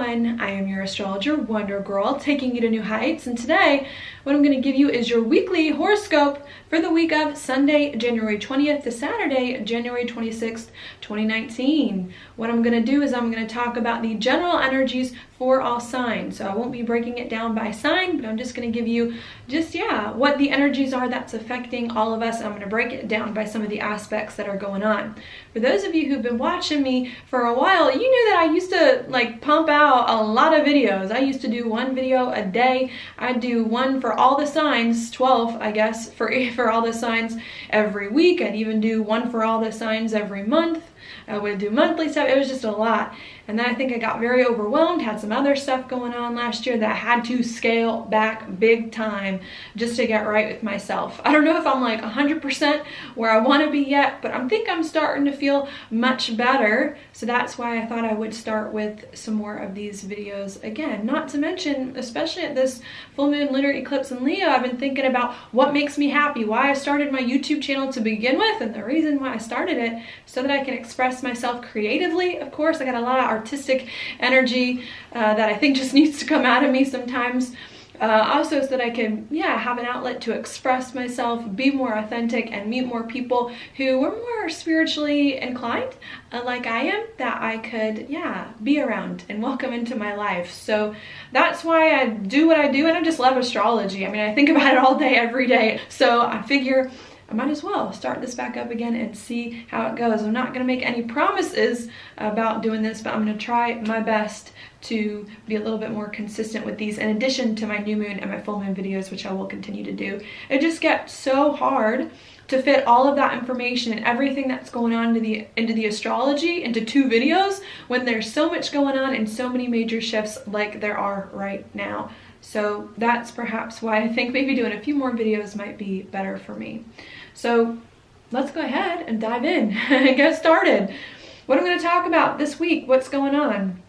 everyone, I am your astrologer, Wonder Girl, taking you to new heights, and today what I'm going to give you is your weekly horoscope for the week of Sunday, January 20th to Saturday, January 26th, 2019. What I'm going to do is I'm going to talk about the general energies for all signs. So I won't be breaking it down by sign, but I'm just going to give you what the energies are that's affecting all of us. And I'm going to break it down by some of the aspects that are going on. For those of you who've been watching me for a while, you knew that I used to pump out a lot of videos. I used to do one video a day. I'd do one for all the signs, 12 I guess, for all the signs every week. I'd even do one for all the signs every month. I would do monthly stuff. It was just a lot. And then I think I got very overwhelmed, had some other stuff going on last year that I had to scale back big time just to get right with myself. I don't know if I'm 100% where I want to be yet, but I think I'm starting to feel much better. So that's why I thought I would start with some more of these videos again. Not to mention, especially at this full moon lunar eclipse in Leo, I've been thinking about what makes me happy, why I started my YouTube channel to begin with, and the reason why I started it, so that I can express myself creatively. Of course, I got a lot of artistic energy that I think just needs to come out of me sometimes. Also so that I can, have an outlet to express myself, be more authentic, and meet more people who were more spiritually inclined, like I am, that I could, be around and welcome into my life. So that's why I do what I do, and I just love astrology. I mean, I think about it all day, every day. So I figure I might as well start this back up again and see how it goes. I'm not going to make any promises about doing this, but I'm going to try my best to be a little bit more consistent with these, in addition to my new moon and my full moon videos, which I will continue to do. It just gets so hard to fit all of that information and everything that's going on into the astrology into 2 videos when there's so much going on and so many major shifts like there are right now. So that's perhaps why I think maybe doing a few more videos might be better for me. So let's go ahead and dive in and get started. What I'm going to talk about this week, what's going on.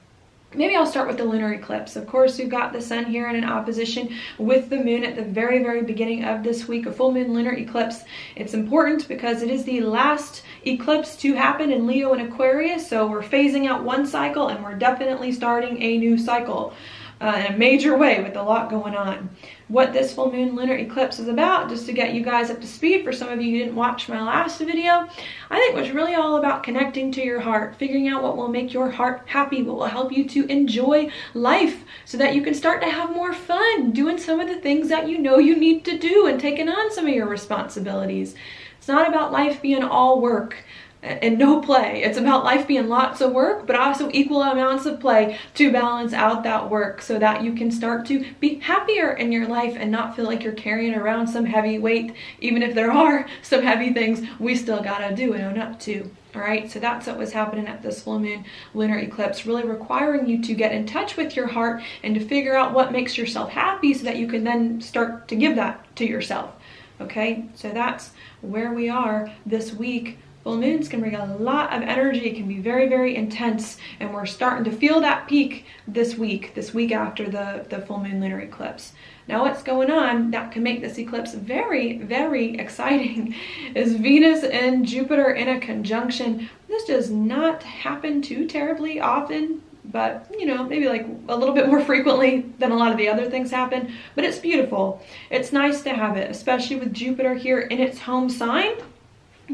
Maybe I'll start with the lunar eclipse. Of course, we've got the sun here in an opposition with the moon at the very, very beginning of this week, a full moon lunar eclipse. It's important because it is the last eclipse to happen in Leo and Aquarius. So we're phasing out one cycle and we're definitely starting a new cycle in a major way with a lot going on. What this full moon lunar eclipse is about, just to get you guys up to speed, for some of you who didn't watch my last video, I think was really all about connecting to your heart, figuring out what will make your heart happy, what will help you to enjoy life so that you can start to have more fun doing some of the things that you know you need to do and taking on some of your responsibilities. It's not about life being all work and no play. It's about life being lots of work, but also equal amounts of play to balance out that work so that you can start to be happier in your life and not feel like you're carrying around some heavy weight. Even if there are some heavy things we still gotta do and own up to. All right, so that's what was happening at this full moon lunar eclipse, really requiring you to get in touch with your heart and to figure out what makes yourself happy so that you can then start to give that to yourself. Okay, so that's where we are this week. Full moons can bring a lot of energy. It can be very, very intense, and we're starting to feel that peak this week after the full moon lunar eclipse. Now what's going on that can make this eclipse very, very exciting is Venus and Jupiter in a conjunction. This does not happen too terribly often, but maybe a little bit more frequently than a lot of the other things happen, but it's beautiful. It's nice to have it, especially with Jupiter here in its home sign.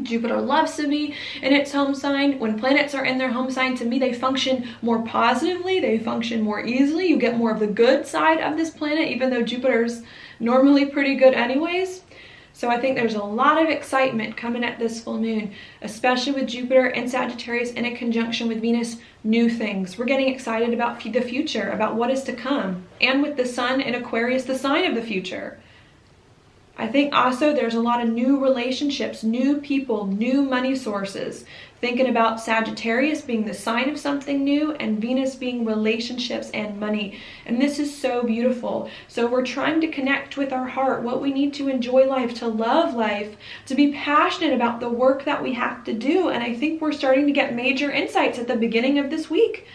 Jupiter loves to be in its home sign. When planets are in their home sign, to me, they function more positively. They function more easily. You get more of the good side of this planet, even though Jupiter's normally pretty good anyways. So I think there's a lot of excitement coming at this full moon, especially with Jupiter and Sagittarius in a conjunction with Venus. New things. We're getting excited about the future, about what is to come. And with the sun in Aquarius, the sign of the future. I think also there's a lot of new relationships, new people, new money sources. Thinking about Sagittarius being the sign of something new and Venus being relationships and money. And this is so beautiful. So we're trying to connect with our heart, what we need to enjoy life, to love life, to be passionate about the work that we have to do. And I think we're starting to get major insights at the beginning of this week.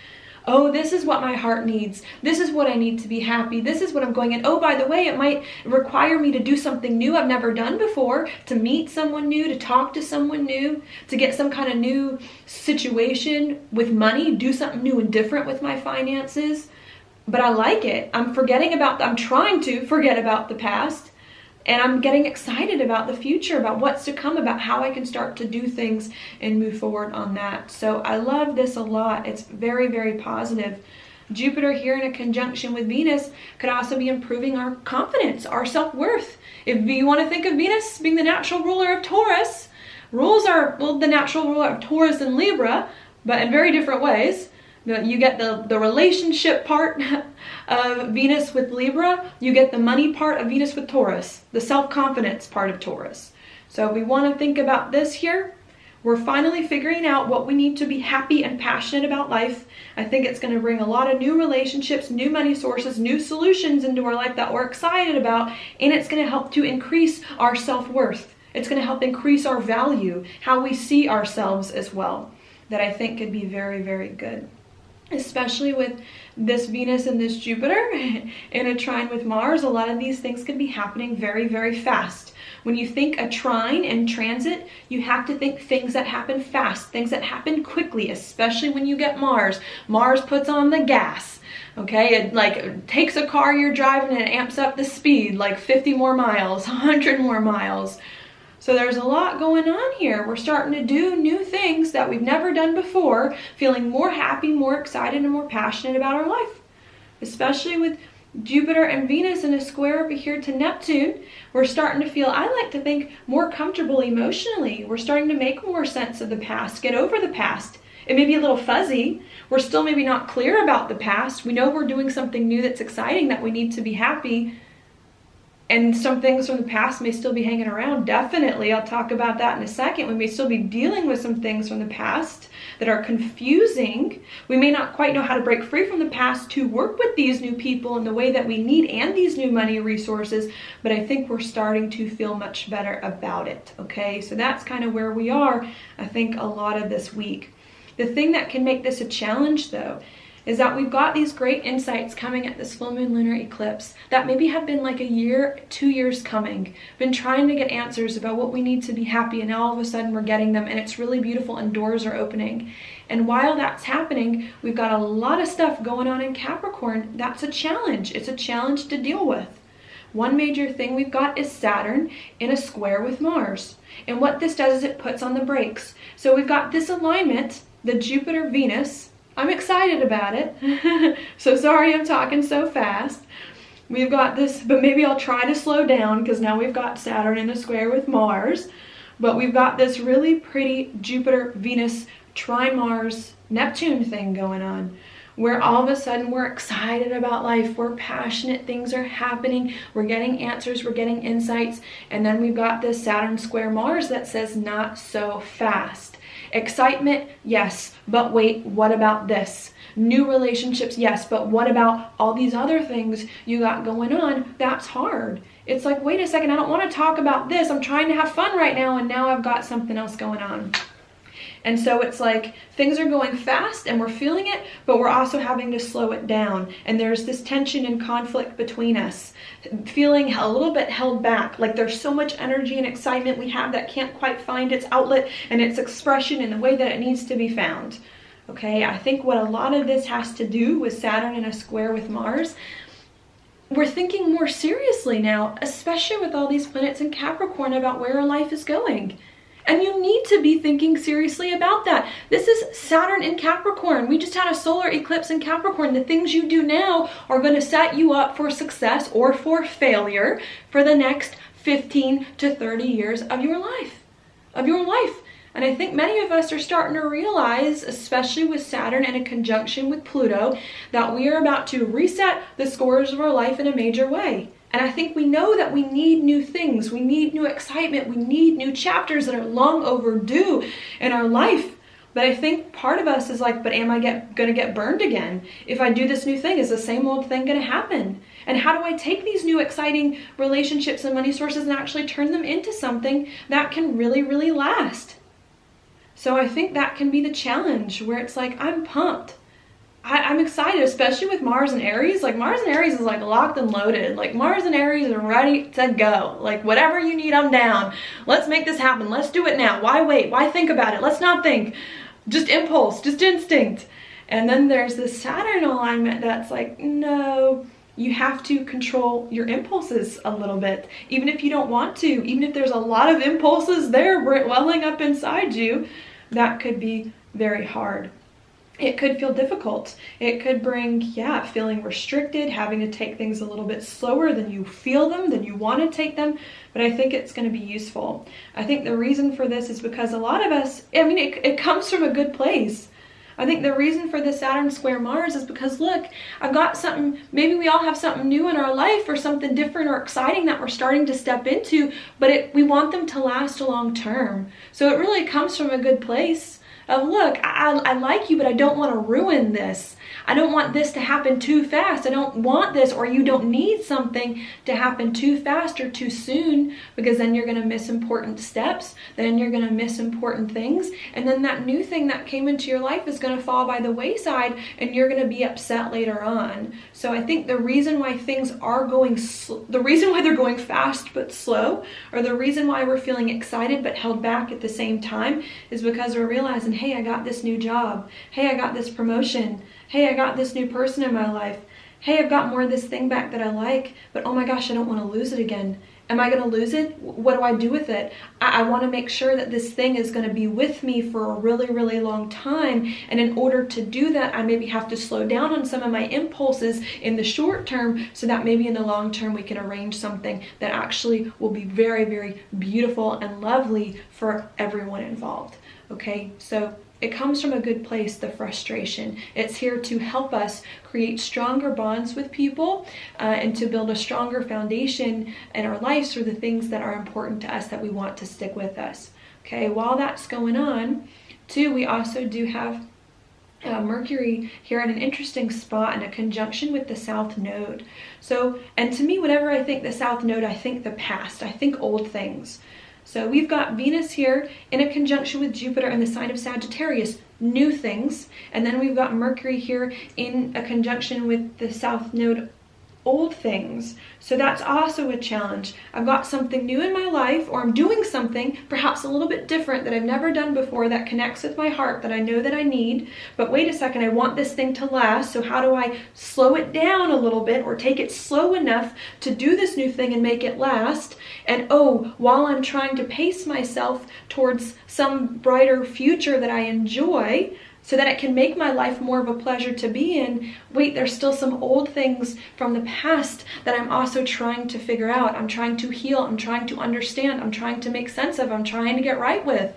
Oh, this is what my heart needs. This is what I need to be happy. This is what I'm going in. Oh, by the way, it might require me to do something new I've never done before, to meet someone new, to talk to someone new, to get some kind of new situation with money, do something new and different with my finances. but I like it. I'm trying to forget about the past, and I'm getting excited about the future, about what's to come, about how I can start to do things and move forward on that. So I love this a lot. It's very, very positive. Jupiter here in a conjunction with Venus could also be improving our confidence, our self-worth. If you want to think of Venus being the natural ruler of Taurus, rules are, well, the natural ruler of Taurus and Libra, but in very different ways. You get the relationship part of Venus with Libra. You get the money part of Venus with Taurus, the self-confidence part of Taurus. So we want to think about this here. We're finally figuring out what we need to be happy and passionate about life. I think it's going to bring a lot of new relationships, new money sources, new solutions into our life that we're excited about, and it's going to help to increase our self-worth. It's going to help increase our value, how we see ourselves as well, that I think could be very, very good. Especially with this Venus and this Jupiter in a trine with Mars, a lot of these things could be happening very, very fast. When you think a trine and transit, you have to think things that happen fast, things that happen quickly, especially when you get Mars. Mars puts on the gas, okay? It like takes a car you're driving and it amps up the speed like 50 more miles, 100 more miles. So there's a lot going on here. We're starting to do new things that we've never done before, feeling more happy, more excited, and more passionate about our life. Especially with Jupiter and Venus in a square over here to Neptune, we're starting to feel, I like to think, more comfortable emotionally. We're starting to make more sense of the past, get over the past. It may be a little fuzzy. We're still maybe not clear about the past. We know we're doing something new that's exciting, that we need to be happy. And some things from the past may still be hanging around. Definitely, I'll talk about that in a second. We may still be dealing with some things from the past that are confusing. We may not quite know how to break free from the past to work with these new people in the way that we need and these new money resources, but I think we're starting to feel much better about it, okay? So that's kind of where we are, I think, a lot of this week. The thing that can make this a challenge, though, is that we've got these great insights coming at this full moon lunar eclipse that maybe have been like a year, 2 years coming, been trying to get answers about what we need to be happy, and now all of a sudden we're getting them, and it's really beautiful and doors are opening. And while that's happening, we've got a lot of stuff going on in Capricorn. That's a challenge. It's a challenge to deal with. One major thing we've got is Saturn in a square with Mars. And what this does is it puts on the brakes. So we've got this alignment, the Jupiter-Venus. I'm excited about it. So sorry I'm talking so fast. We've got this, but maybe I'll try to slow down because now we've got Saturn in a square with Mars. But we've got this really pretty Jupiter-Venus trine Mars Neptune thing going on, where all of a sudden we're excited about life, we're passionate, things are happening, we're getting answers, we're getting insights, and then we've got this Saturn square Mars that says not so fast. Excitement, yes, but wait, what about this? New relationships, yes, but what about all these other things you got going on? That's hard. It's like, wait a second, I don't want to talk about this. I'm trying to have fun right now, and now I've got something else going on. And so it's like things are going fast and we're feeling it, but we're also having to slow it down. And there's this tension and conflict between us, feeling a little bit held back. Like there's so much energy and excitement we have that can't quite find its outlet and its expression in the way that it needs to be found. Okay, I think what a lot of this has to do with Saturn in a square with Mars, we're thinking more seriously now, especially with all these planets in Capricorn, about where our life is going. And you need to be thinking seriously about that. This is Saturn in Capricorn. We just had a solar eclipse in Capricorn. The things you do now are going to set you up for success or for failure for the next 15 to 30 years of your life. And I think many of us are starting to realize, especially with Saturn in a conjunction with Pluto, that we are about to reset the scores of our life in a major way. And I think we know that we need new things, we need new excitement, we need new chapters that are long overdue in our life. But I think part of us is like, but am I going to get burned again? If I do this new thing, is the same old thing going to happen? And how do I take these new exciting relationships and money sources and actually turn them into something that can really, really last? So I think that can be the challenge, where it's like, I'm pumped. I'm excited, especially with Mars and Aries. Like Mars and Aries is like locked and loaded. Like Mars and Aries are ready to go. Like whatever you need, I'm down. Let's make this happen. Let's do it now. Why wait? Why think about it? Let's not think. Just impulse, just instinct. And then there's this Saturn alignment that's like, no, you have to control your impulses a little bit, even if you don't want to, even if there's a lot of impulses there welling up inside you. That could be very hard. It could feel difficult. It could bring, feeling restricted, having to take things a little bit slower than you feel them, than you want to take them. But I think it's going to be useful. I think the reason for this is because a lot of us, it comes from a good place. I think the reason for the Saturn square Mars is because, look, I've got something, maybe we all have something new in our life or something different or exciting that we're starting to step into, but we want them to last a long term. So it really comes from a good place of, look, I like you, but I don't want to ruin this. I don't want this to happen too fast. I don't want this, or you don't need something to happen too fast or too soon, because then you're going to miss important steps. Then you're going to miss important things. And then that new thing that came into your life is going to fall by the wayside, and you're going to be upset later on. So I think the reason why things are going, the reason why they're going fast but slow, or the reason why we're feeling excited but held back at the same time, is because we're realizing, hey, I got this new job. Hey, I got this promotion. Hey, I got this new person in my life. Hey, I've got more of this thing back that I like, but oh my gosh, I don't want to lose it again. Am I going to lose it? What do I do with it? I want to make sure that this thing is going to be with me for a really, really long time. And in order to do that, I maybe have to slow down on some of my impulses in the short term, so that maybe in the long term we can arrange something that actually will be very, very beautiful and lovely for everyone involved. Okay, so it comes from a good place, the frustration. It's here to help us create stronger bonds with people and to build a stronger foundation in our lives for the things that are important to us, that we want to stick with us. Okay, while that's going on, too, we also do have Mercury here in an interesting spot in a conjunction with the South Node. So, and to me, whenever I think the South Node, I think the past, I think old things. So we've got Venus here in a conjunction with Jupiter in the sign of Sagittarius, new things. And then we've got Mercury here in a conjunction with the South Node, old things. So that's also a challenge. I've got something new in my life, or I'm doing something perhaps a little bit different that I've never done before, that connects with my heart, that I know that I need. But wait a second, I want this thing to last. So how do I slow it down a little bit, or take it slow enough to do this new thing and make it last? And oh, while I'm trying to pace myself towards some brighter future that I enjoy, so that it can make my life more of a pleasure to be in, wait, there's still some old things from the past that I'm also trying to figure out. I'm trying to heal. I'm trying to understand. I'm trying to make sense of. I'm trying to get right with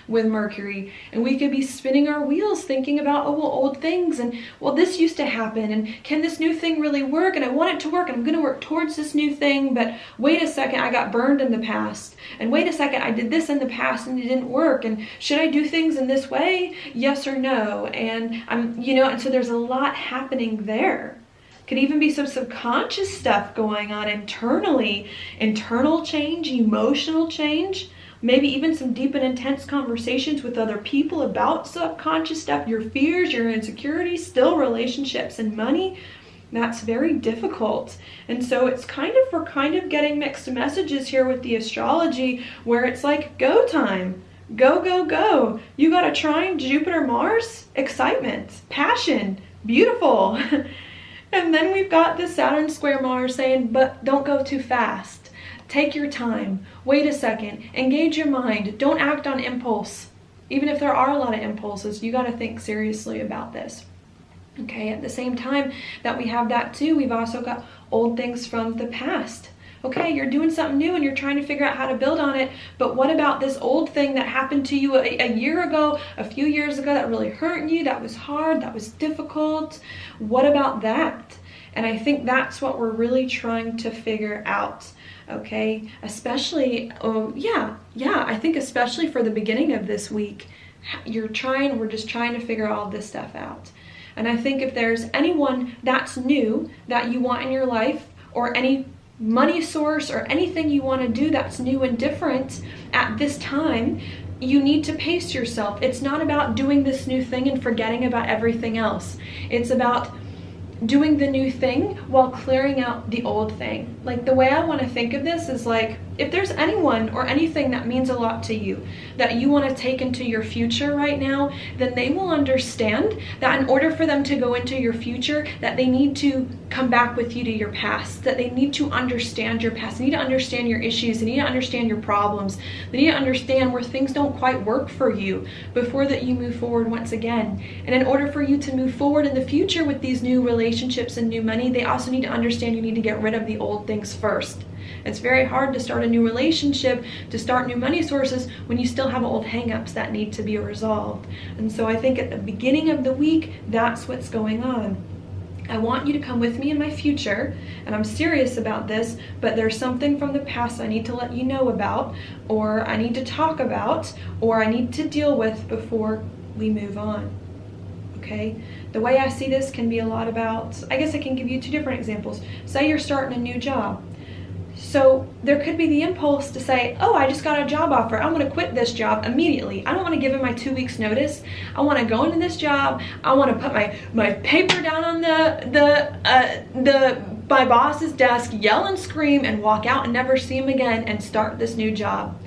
Mercury. And we could be spinning our wheels thinking about, oh, well, old things, and well, this used to happen, and can this new thing really work? And I want it to work, and I'm going to work towards this new thing, but wait a second, I got burned in the past. And wait a second, I did this in the past and it didn't work. And should I do things in this way? Yes or no? And and so there's a lot happening there. Could even be some subconscious stuff going on internally, internal change, emotional change. Maybe even some deep and intense conversations with other people about subconscious stuff, your fears, your insecurities, still relationships and money. That's very difficult. And so we're kind of getting mixed messages here with the astrology, where it's like go time. Go, go, go. You got a trine Jupiter Mars, excitement, passion, beautiful. And then we've got the Saturn square Mars saying, but don't go too fast. Take your time. Wait a second. Engage your mind. Don't act on impulse. Even if there are a lot of impulses, you got to think seriously about this. Okay, at the same time that we have that too, we've also got old things from the past. Okay, you're doing something new and you're trying to figure out how to build on it, but what about this old thing that happened to you a year ago, a few years ago, that really hurt you, that was hard, that was difficult? What about that? And I think that's what we're really trying to figure out. Okay, especially, I think especially for the beginning of this week, we're just trying to figure all this stuff out. And I think if there's anyone that's new that you want in your life, or any money source or anything you want to do that's new and different at this time, you need to pace yourself. It's not about doing this new thing and forgetting about everything else. It's about doing the new thing while clearing out the old thing. Like, the way I want to think of this is like, if there's anyone or anything that means a lot to you, that you want to take into your future right now, then they will understand that in order for them to go into your future, that they need to come back with you to your past, that they need to understand your past, they need to understand your issues, they need to understand your problems, they need to understand where things don't quite work for you before that you move forward once again. And in order for you to move forward in the future with these new relationships and new money, they also need to understand you need to get rid of the old things first. It's very hard to start a new relationship, to start new money sources when you still have old hangups that need to be resolved. And so I think at the beginning of the week, that's what's going on. I want you to come with me in my future, and I'm serious about this, but there's something from the past I need to let you know about, or I need to talk about, or I need to deal with before we move on. Okay? The way I see this can be a lot about, I guess I can give you two different examples. Say you're starting a new job. So there could be the impulse to say, oh, I just got a job offer. I'm going to quit this job immediately. I don't want to give him my 2 weeks notice. I want to go into this job. I want to put my paper down on my boss's desk, yell and scream, and walk out and never see him again and start this new job.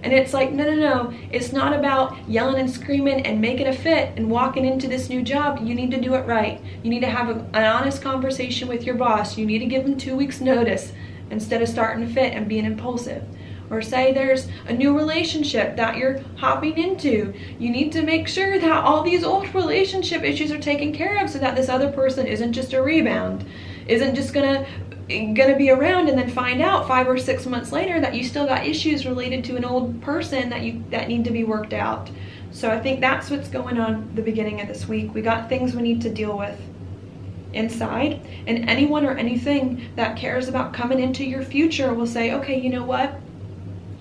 And it's like, no. It's not about yelling and screaming and making a fit and walking into this new job. You need to do it right. You need to have an honest conversation with your boss. You need to give him 2 weeks notice instead of starting a fit and being impulsive. Or say there's a new relationship that you're hopping into. You need to make sure that all these old relationship issues are taken care of so that this other person isn't just a rebound, isn't just gonna be around and then find out 5 or 6 months later that you still got issues related to an old person that need to be worked out. So I think that's what's going on at the beginning of this week. We got things we need to deal with inside, and anyone or anything that cares about coming into your future will say, okay, you know what?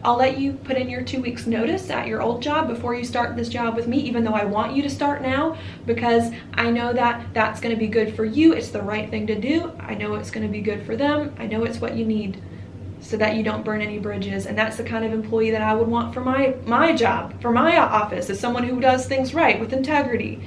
I'll let you put in your 2 weeks notice at your old job before you start this job with me, even though I want you to start now, because I know that that's going to be good for you. It's the right thing to do. I know it's going to be good for them. I know it's what you need so that you don't burn any bridges. And that's the kind of employee that I would want for my job, for my office, is someone who does things right with integrity.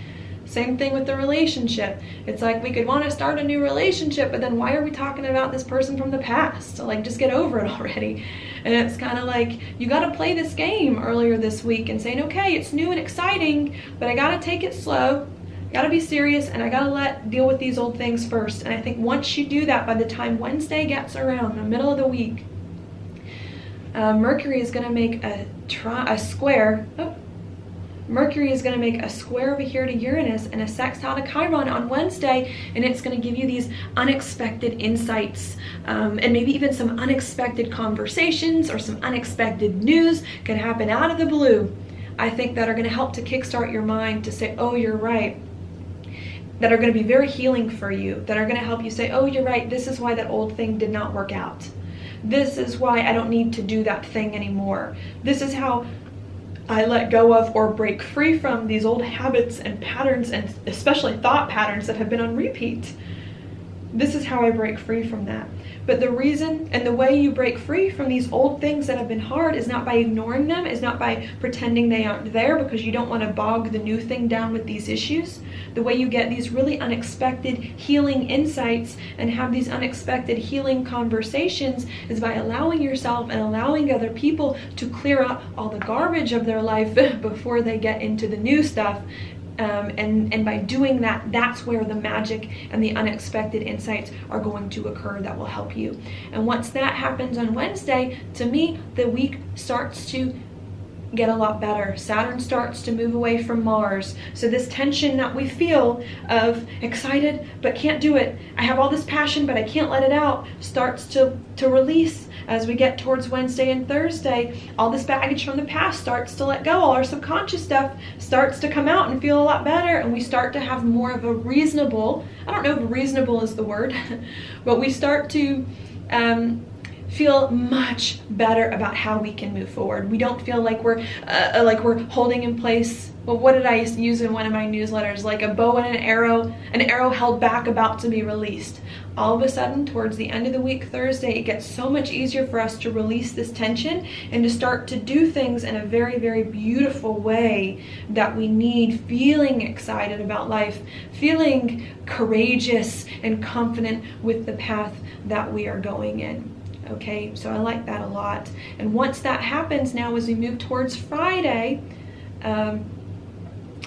Same thing with the relationship. It's like we could want to start a new relationship, but then why are we talking about this person from the past? So like, just get over it already. And it's kind of like, you got to play this game earlier this week and saying, okay, it's new and exciting, but I got to take it slow. I got to be serious, and I got to deal with these old things first. And I think once you do that, by the time Wednesday gets around, the middle of the week, Mercury is going to make a square. Mercury is going to make a square over here to Uranus and a sextile to Chiron on Wednesday, and it's going to give you these unexpected insights and maybe even some unexpected conversations or some unexpected news can happen out of the blue, I think, that are going to help to kickstart your mind to say, oh, you're right, that are going to be very healing for you, that are going to help you say, oh, you're right, this is why that old thing did not work out. This is why I don't need to do that thing anymore. This is how I let go of or break free from these old habits and patterns, and especially thought patterns that have been on repeat. This is how I break free from that. But the reason and the way you break free from these old things that have been hard is not by ignoring them, is not by pretending they aren't there because you don't want to bog the new thing down with these issues. The way you get these really unexpected healing insights and have these unexpected healing conversations is by allowing yourself and allowing other people to clear out all the garbage of their life before they get into the new stuff. And by doing that, that's where the magic and the unexpected insights are going to occur that will help you. And once that happens on Wednesday, to me, the week starts to get a lot better. Saturn starts to move away from Mars. So this tension that we feel of excited but can't do it, I have all this passion but I can't let it out, starts to release as we get towards Wednesday and Thursday. All this baggage from the past starts to let go. All our subconscious stuff starts to come out and feel a lot better, and we start to have more of a reasonable, I don't know if reasonable is the word, but we start to feel much better about how we can move forward. We don't feel like we're holding in place, well, what did I use in one of my newsletters, like a bow and an arrow held back about to be released. All of a sudden, towards the end of the week, Thursday, it gets so much easier for us to release this tension and to start to do things in a very, very beautiful way that we need, feeling excited about life, feeling courageous and confident with the path that we are going in. Okay, so I like that a lot. And once that happens, now as we move towards Friday,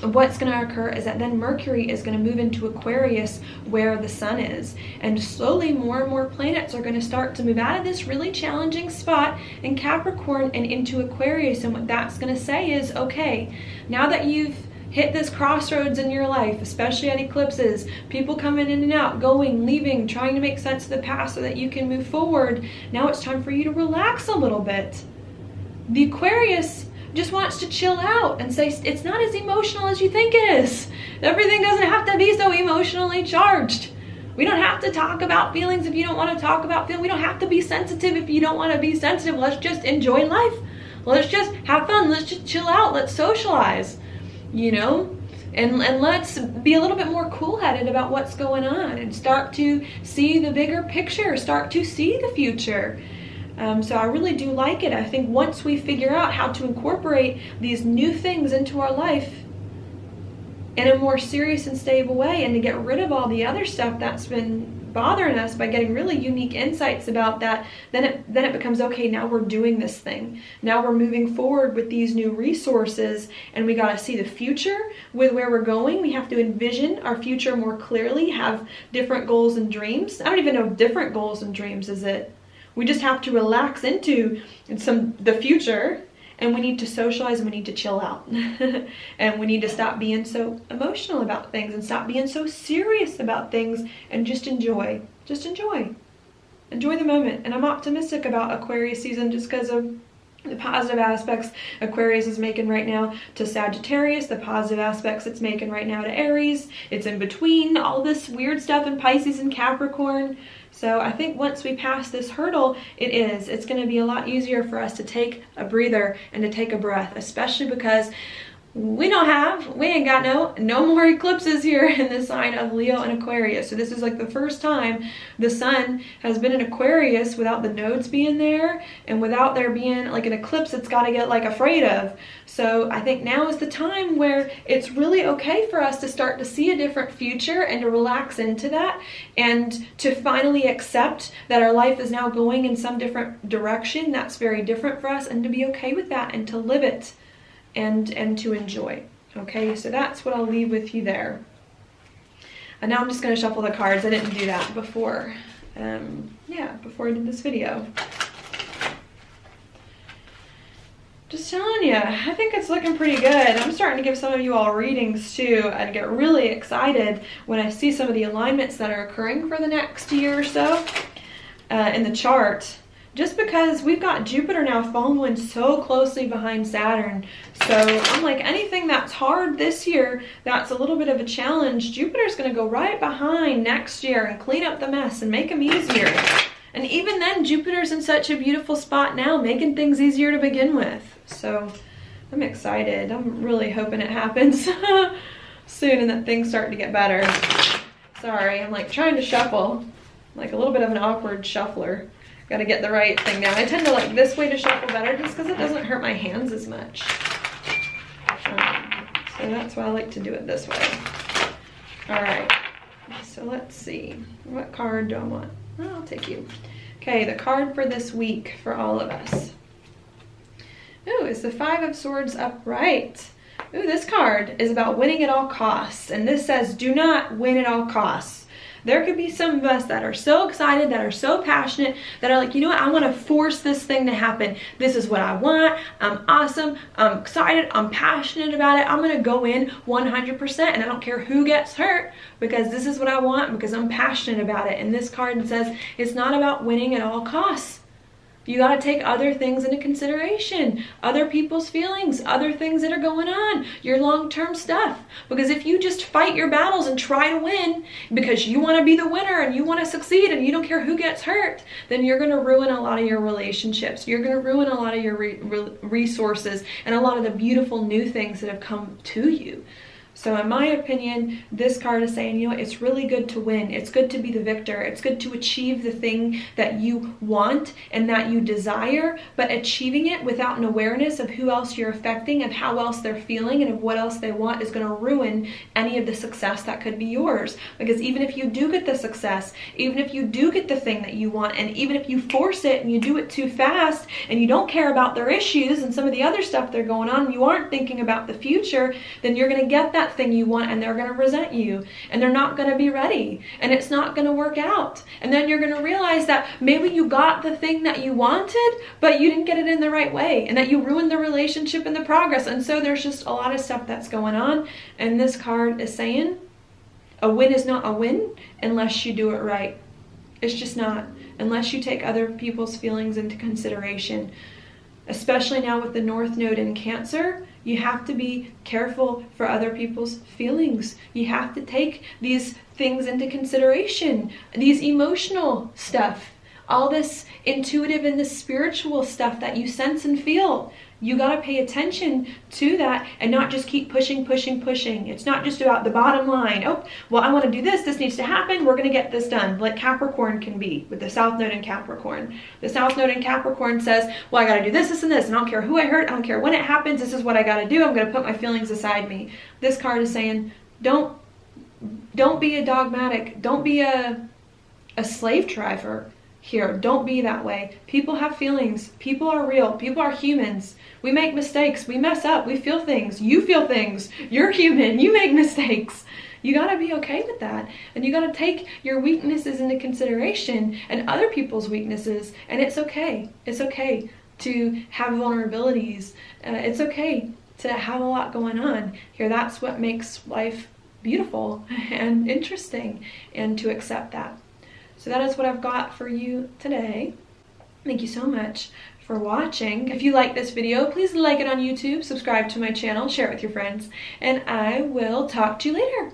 what's going to occur is that then Mercury is going to move into Aquarius where the sun is, and slowly more and more planets are going to start to move out of this really challenging spot in Capricorn and into Aquarius. And what that's going to say is, okay, now that you've hit this crossroads in your life, especially at eclipses, people coming in and out, going, leaving, trying to make sense of the past so that you can move forward, now it's time for you to relax a little bit. The Aquarius just wants to chill out and say it's not as emotional as you think it is. Everything doesn't have to be so emotionally charged. We don't have to talk about feelings if you don't want to talk about feelings. We don't have to be sensitive if you don't want to be sensitive. Let's just enjoy life. Let's just have fun. Let's just chill out. Let's socialize, you know? And let's be a little bit more cool-headed about what's going on and start to see the bigger picture, start to see the future. So I really do like it. I think once we figure out how to incorporate these new things into our life in a more serious and stable way, and to get rid of all the other stuff that's been bothering us by getting really unique insights about that, then it becomes, okay, now we're doing this thing. Now we're moving forward with these new resources, and we got to see the future with where we're going. We have to envision our future more clearly, have different goals and dreams. I don't even know if different goals and dreams is it. We just have to relax into the future, and we need to socialize, and we need to chill out. And we need to stop being so emotional about things and stop being so serious about things and just enjoy. Just enjoy. Enjoy the moment. And I'm optimistic about Aquarius season just because of the positive aspects Aquarius is making right now to Sagittarius, the positive aspects it's making right now to Aries. It's in between all this weird stuff in Pisces and Capricorn. So I think once we pass this hurdle, it's going to be a lot easier for us to take a breather and to take a breath, especially because we ain't got no more eclipses here in the sign of Leo and Aquarius. So this is like the first time the sun has been in Aquarius without the nodes being there and without there being like an eclipse it's got to get like afraid of. So I think now is the time where it's really okay for us to start to see a different future and to relax into that and to finally accept that our life is now going in some different direction that's very different for us, and to be okay with that and to live it. And to enjoy. Okay, so that's what I'll leave with you there. And now I'm just going to shuffle the cards. I didn't do that before. Before I did this video. Just telling you, I think it's looking pretty good. I'm starting to give some of you all readings too. I get really excited when I see some of the alignments that are occurring for the next year or so in the chart. Just because we've got Jupiter now following so closely behind Saturn. So I'm like, anything that's hard this year, that's a little bit of a challenge, Jupiter's going to go right behind next year and clean up the mess and make them easier. And even then, Jupiter's in such a beautiful spot now, making things easier to begin with. So I'm excited. I'm really hoping it happens soon and that things start to get better. Sorry, I'm like trying to shuffle. Like a little bit of an awkward shuffler. Got to get the right thing down. I tend to like this way to shuffle better just because it doesn't hurt my hands as much. So that's why I like to do it this way. All right, so let's see. What card do I want? Oh, I'll take you. Okay, the card for this week for all of us. Ooh, it's the Five of Swords upright. Ooh, this card is about winning at all costs. And this says, do not win at all costs. There could be some of us that are so excited, that are so passionate, that are like, you know what, I want to force this thing to happen. This is what I want. I'm awesome. I'm excited. I'm passionate about it. I'm going to go in 100%, and I don't care who gets hurt because this is what I want, because I'm passionate about it. And this card says it's not about winning at all costs. You got to take other things into consideration, other people's feelings, other things that are going on, your long-term stuff. Because if you just fight your battles and try to win because you want to be the winner and you want to succeed and you don't care who gets hurt, then you're going to ruin a lot of your relationships. You're going to ruin a lot of your resources and a lot of the beautiful new things that have come to you. So in my opinion, this card is saying, you know, it's really good to win. It's good to be the victor. It's good to achieve the thing that you want and that you desire, but achieving it without an awareness of who else you're affecting and how else they're feeling and of what else they want is going to ruin any of the success that could be yours. Because even if you do get the success, even if you do get the thing that you want, and even if you force it and you do it too fast and you don't care about their issues and some of the other stuff they're going on, and you aren't thinking about the future, then you're going to get that thing you want and they're going to resent you and they're not going to be ready and it's not going to work out. And then you're going to realize that maybe you got the thing that you wanted, but you didn't get it in the right way and that you ruined the relationship and the progress. And so there's just a lot of stuff that's going on. And this card is saying a win is not a win unless you do it right. It's just not, unless you take other people's feelings into consideration. Especially now with the North Node in Cancer, you have to be careful for other people's feelings. You have to take these things into consideration, these emotional stuff, all this intuitive and the spiritual stuff that you sense and feel. You got to pay attention to that and not just keep pushing. It's not just about the bottom line. Oh, well, I want to do this. This needs to happen. We're going to get this done. Like Capricorn can be with the South Node in Capricorn. The South Node in Capricorn says, well, I got to do this, and this. And I don't care who I hurt. I don't care when it happens. This is what I got to do. I'm going to put my feelings aside me. This card is saying, don't be a dogmatic. Don't be a slave driver here. Don't be that way. People have feelings. People are real. People are humans. We make mistakes. We mess up. We feel things. You feel things. You're human. You make mistakes. You got to be okay with that. And you got to take your weaknesses into consideration and other people's weaknesses. And it's okay. It's okay to have vulnerabilities. It's okay to have a lot going on here. That's what makes life beautiful and interesting, and to accept that. So that is what I've got for you today. Thank you so much for watching. If you like this video, please like it on YouTube, subscribe to my channel, share it with your friends, and I will talk to you later.